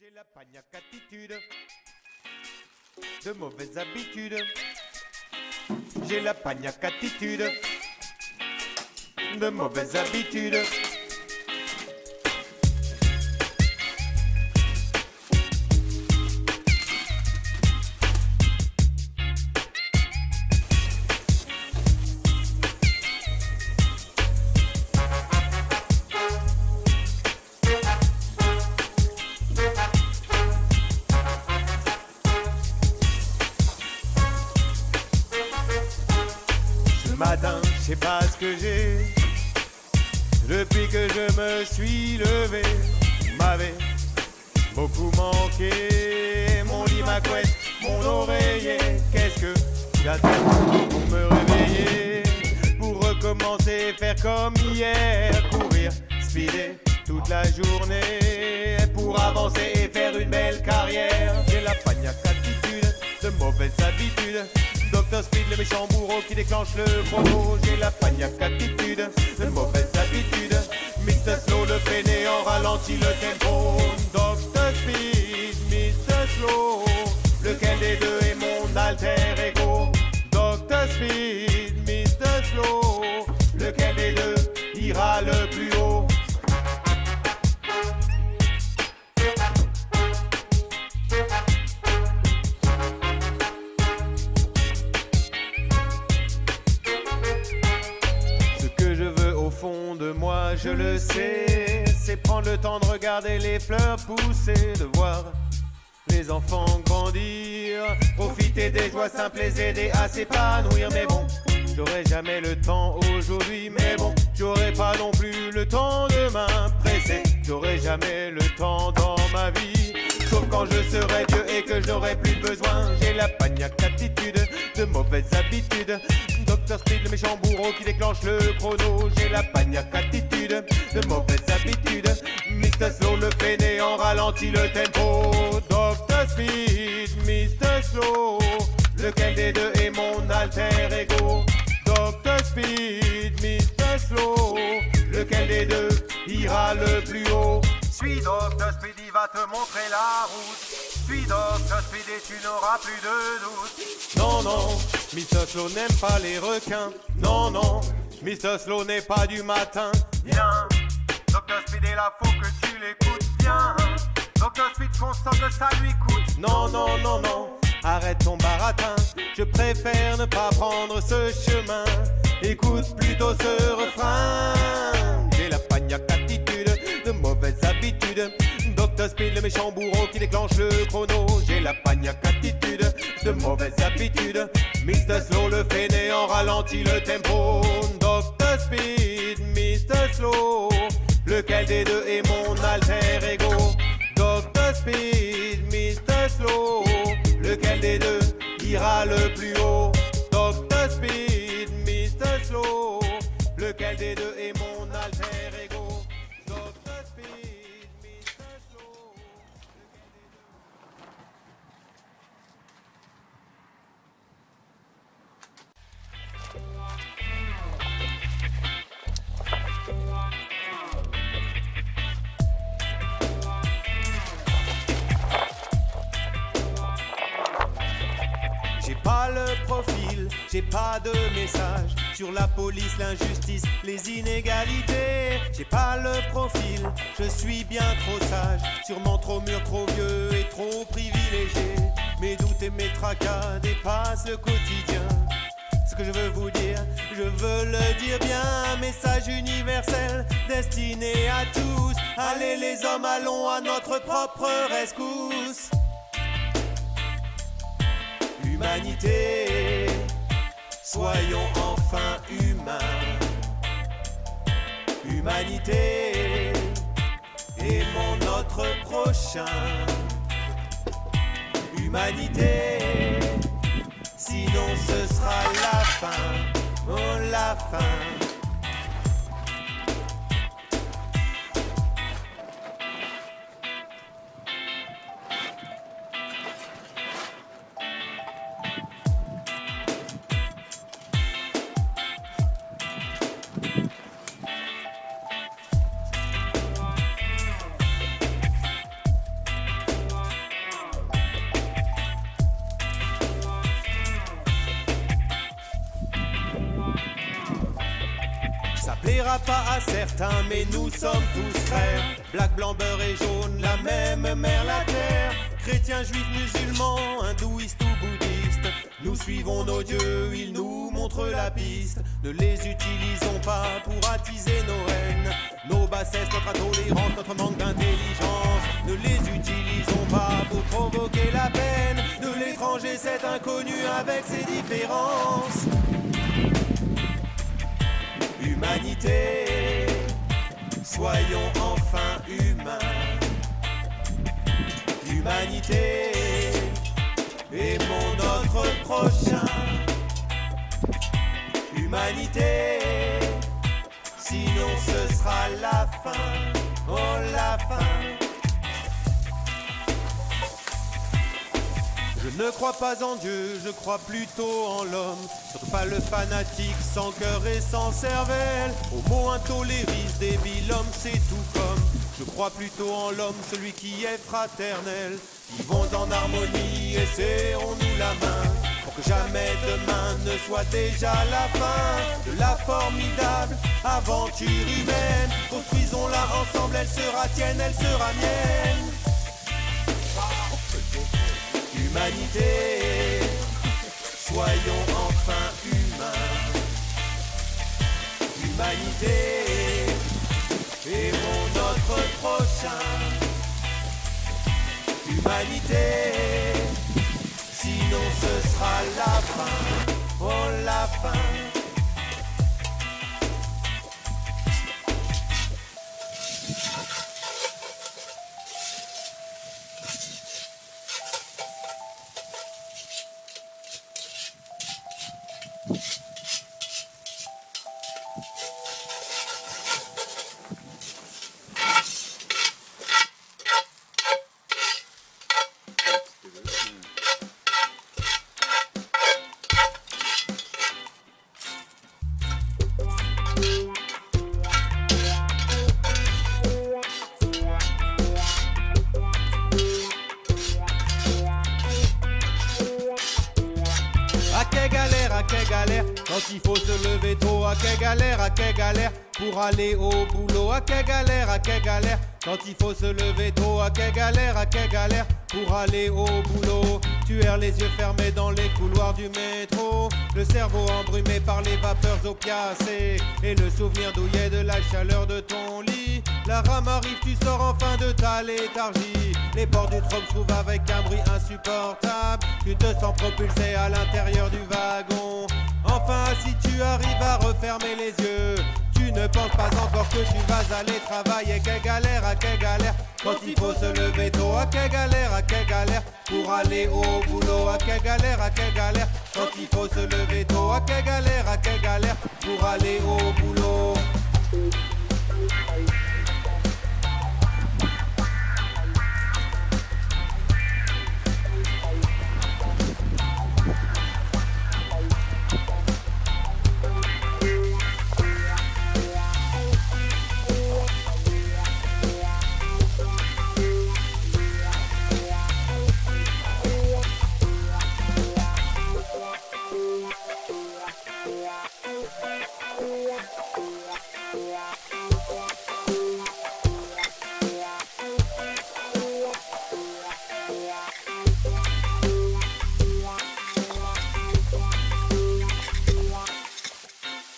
J'ai la pagnac attitude, de mauvaises habitudes. J'ai la pagnac attitude, de mauvaises habitudes. Matin, je sais pas ce que j'ai. Depuis que je me suis levé, vous m'avez beaucoup manqué. Mon lit, ma couette, mon oreiller. Qu'est-ce que j'attends pour me réveiller, pour recommencer, faire comme hier, courir, speeder toute la journée, pour avancer et faire une belle carrière. J'ai la pagnac attitude, de mauvaises habitudes. Dr Speed, le méchant bourreau qui déclenche le chrono. J'ai la pagnac attitude, de mauvaises habitudes. Mr Slow, le fainéant ralentit le tempo. Dr Speed, Mr Slow, lequel des deux est mon alter ego? Dr Speed, Mr Slow, lequel des deux ira le plus haut? De moi, je le sais, c'est prendre le temps de regarder les fleurs pousser, de voir les enfants grandir, profiter des joies simples, les aider à s'épanouir. Mais bon, j'aurai jamais le temps aujourd'hui, mais bon, j'aurai pas non plus le temps demain pressé. J'aurai jamais le temps dans ma vie, sauf quand je serai vieux et que je n'aurai plus besoin. J'ai la pagnac attitude, de mauvaises habitudes. Dr Speed, le méchant bourreau qui déclenche le chrono. J'ai la pagnac attitude, de mauvaises habitudes. Mr Slow, le fainéant ralentit le tempo. Dr Speed, Mr Slow, lequel des deux est mon alter ego? Dr Speed, Mr Slow, lequel des deux ira le plus haut? Suis Dr Speed, il va te montrer la route. Suis Dr Speed et tu n'auras plus de doute. Non, non, Mr Slow n'aime pas les requins. Non, non, Mr Slow n'est pas du matin. Viens, Dr Speed est là, faut que tu l'écoutes. Viens, Dr Speed consent que ça lui coûte. Non, non, non, non, arrête ton baratin. Je préfère ne pas prendre ce chemin. Écoute plutôt ce refrain. J'ai la pagnac attitude, de mauvaises habitudes. Dr Speed, le méchant bourreau qui déclenche le chrono. J'ai la pagnac attitude, de mauvaises habitudes. Mr Slow, le fainéant ralentit le tempo. Dr Speed, Mr Slow, lequel des deux est mon alter ego? Dr Speed, Mr Slow, lequel des deux ira le plus haut? Dr Speed, Mr Slow, lequel des deux est mon alter ego? Dr Speed, Mr Slow, j'ai pas le profil, j'ai pas de message sur la police, l'injustice, les inégalités. J'ai pas le profil, je suis bien trop sage, sûrement trop mûr, trop vieux et trop privilégié. Mes doutes et mes tracas dépassent le quotidien. Ce que je veux vous dire, je veux le dire bien. Message universel destiné à tous. Allez les hommes, allons à notre propre rescousse. Humanité, soyons enfin humains. Humanité, aimons notre prochain. Humanité, sinon ce sera la fin, oh la fin. plaira pas à certains, mais nous sommes tous frères. Black, blanc, beurre et jaune, la même mère, la terre. Chrétiens, juifs, musulmans, hindouistes ou bouddhistes, nous suivons nos dieux, ils nous montrent la piste. Ne les utilisons pas pour attiser nos haines, nos bassesses, notre intolérance, notre manque d'intelligence. Ne les utilisons pas pour provoquer la peine de l'étranger, cet inconnu avec ses différences. Humanité, soyons enfin humains. Humanité, aimons notre prochain. Humanité, sinon ce sera la fin, oh la fin. Je ne crois pas en Dieu, je crois plutôt en l'homme. Surtout pas le fanatique sans cœur et sans cervelle. Homo intolériste, débile, homme c'est tout comme. Je crois plutôt en l'homme, celui qui est fraternel. Vivons en harmonie et serrons-nous la main, pour que jamais demain ne soit déjà la fin de la formidable aventure humaine. Construisons-la ensemble, elle sera tienne, elle sera mienne. Humanité, soyons enfin humains. Humanité, aimons notre prochain. Humanité, sinon ce sera la fin, oh la fin. Quelle galère, quand il faut se lever tôt, à quelle galère pour aller au boulot, à quelle galère, quand il faut se lever tôt, à quelle galère pour aller au boulot. Tu erres les yeux fermés dans les couloirs du métro, le cerveau embrumé par les vapeurs opiacées et le souvenir douillet de la chaleur de ton lit. La rame arrive, tu sors enfin de ta léthargie. Les portes du trône s'ouvrent avec un bruit insupportable. Tu te sens propulsé à l'intérieur du wagon. Enfin, si tu arrives à refermer les yeux, tu ne penses pas encore que tu vas aller travailler. Quelle galère, quand il faut se lever tôt. À quelle galère pour aller au boulot. À quelle galère, quand il faut se lever tôt. À quelle galère pour aller au boulot.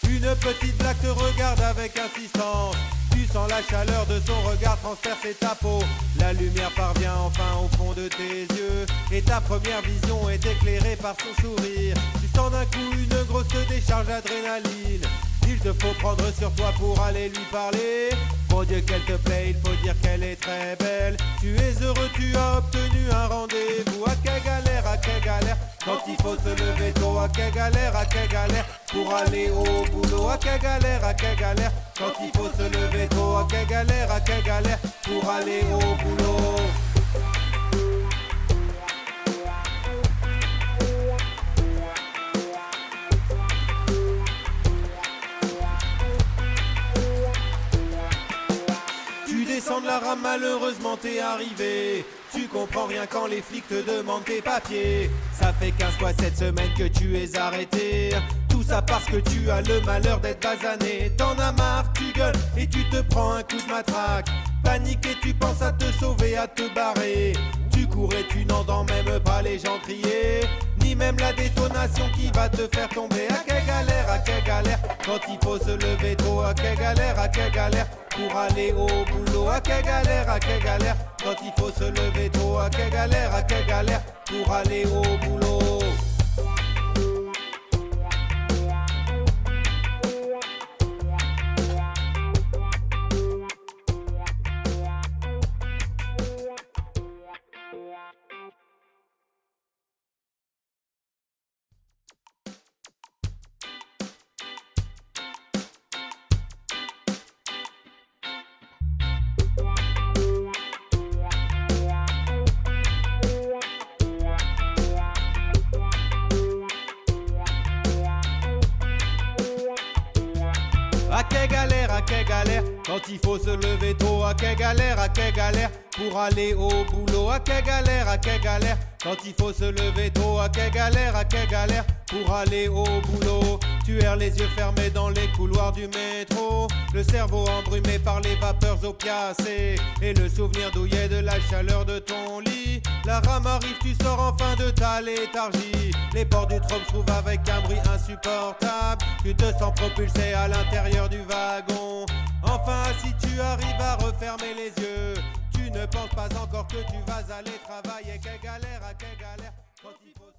Une petite blague te regarde avec insistance. Tu sens la chaleur de son regard transpercer ta peau. La lumière parvient enfin au fond de tes yeux et ta première vision est éclairée par son sourire. Tu sens d'un coup une grosse décharge d'adrénaline. Il te faut prendre sur toi pour aller lui parler. Mon Dieu qu'elle te plaît, il faut dire qu'elle est très belle. Tu es heureux, tu as obtenu un rendez-vous. À quelle galère, quand il faut se lever tôt. À quelle galère pour aller au boulot. À quelle galère, quand il faut se lever tôt. À quelle galère pour aller au boulot. De la rame, malheureusement t'es arrivé. Tu comprends rien quand les flics te demandent tes papiers. Ça fait 15 fois cette semaine que tu es arrêté. Tout ça parce que tu as le malheur d'être basané. T'en as marre, tu gueules et tu te prends un coup de matraque. Paniqué, tu penses à te sauver, à te barrer. Tu cours et tu n'entends même pas les gens crier, ni même la détonation qui va te faire tomber. À quelle galère, quand il faut se lever tôt. À quelle galère, pour aller au boulot. À quelle galère, quand il faut se lever tôt. À quelle galère, pour aller au boulot. À quelle galère, quand il faut se lever tôt. À quelle galère, pour aller au boulot. À quelle galère, quand il faut se lever tôt. À quelle galère, pour aller au boulot. Tu erres les yeux fermés dans les couloirs du métro, le cerveau embrumé par les vapeurs opiacées, et le souvenir douillet de la chaleur de ton lit. La rame arrive, tu sors enfin de ta léthargie. Les portes du trône s'ouvrent avec un bruit insupportable. Tu te sens propulsé à l'intérieur du wagon. Enfin, si tu arrives à refermer les yeux, tu ne penses pas encore que tu vas aller travailler. Quelle galère, quand il faut...